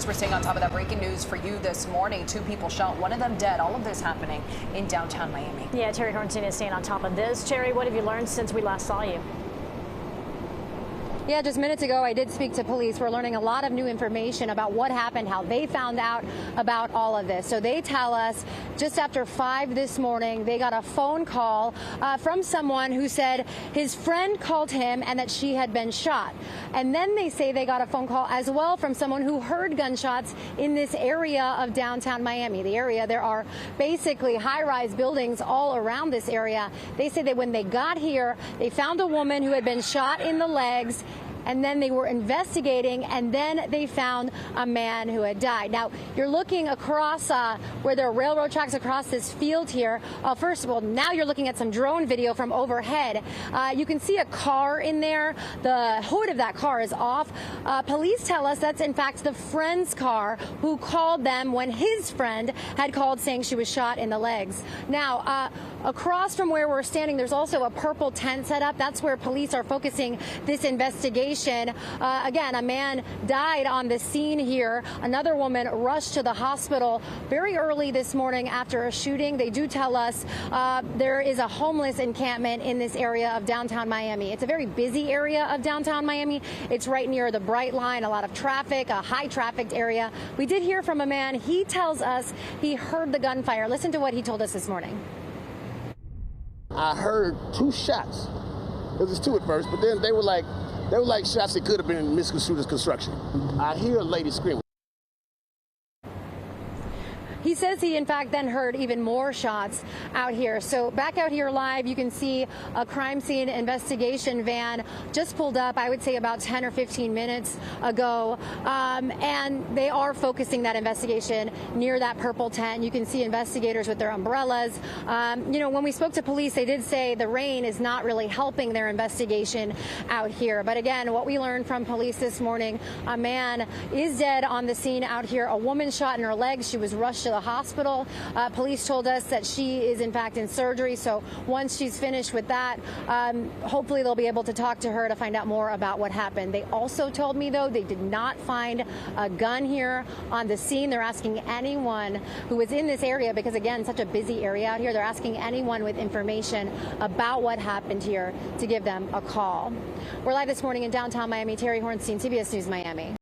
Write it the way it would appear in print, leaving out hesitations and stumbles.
We're staying on top of that breaking news for you this morning. 2 people shot, one of them dead. All of this happening in downtown Miami. Yeah, Teri Hornstein is staying on top of this. Teri, what have you learned since we last saw you? Yeah, just minutes ago, I did speak to police. We're learning a lot of new information about what happened, how they found out about all of this. So they tell us just after 5 this morning, they got a phone call from someone who said his friend called him and that she had been shot. And then they say they got a phone call as well from someone who heard gunshots in this area of downtown Miami. The area, there are basically high-rise buildings all around this area. They say that when they got here, they found a woman who had been shot in the legs, and then they were investigating, and then they found a man who had died. Now, you're looking across where there are railroad tracks across this field here. First of all, now you're looking at some drone video from overhead. You can see a car in there. The hood of that car is off. Police tell us that's, in fact, the friend's car who called them when his friend had called saying she was shot in the legs. Now, across from where we're standing, there's also a purple tent set up. That's where police are focusing this investigation. Again, a man died on the scene here. Another woman rushed to the hospital very early this morning after a shooting. They do tell us there is a homeless encampment in this area of downtown Miami. It's a very busy area of downtown Miami. It's right near the Brightline, a lot of traffic, a high trafficked area. We did hear from a man. He tells us he heard the gunfire. Listen to what he told us this morning. I heard 2 shots. It was 2 at first, but then they were like shots that could have been misconstrued as construction. I hear a lady scream. He says he, in fact, then heard even more shots out here. So back out here live, you can see a crime scene investigation van just pulled up, I would say about 10 or 15 minutes ago. And they are focusing that investigation near that purple tent. You can see investigators with their umbrellas. You know, when we spoke to police, they did say the rain is not really helping their investigation out here. But again, what we learned from police this morning, a man is dead on the scene out here. A woman shot in her legs. She was rushed to the hospital. Police told us that she is in fact in surgery, so once she's finished with that, hopefully they'll be able to talk to her to find out more about what happened. They also told me, though, they did not find a gun here on the scene. They're asking anyone who was in this area, because again, such a busy area out here, they're asking anyone with information about what happened here to give them a call. We're live this morning in downtown Miami. Teri Hornstein, CBS News Miami.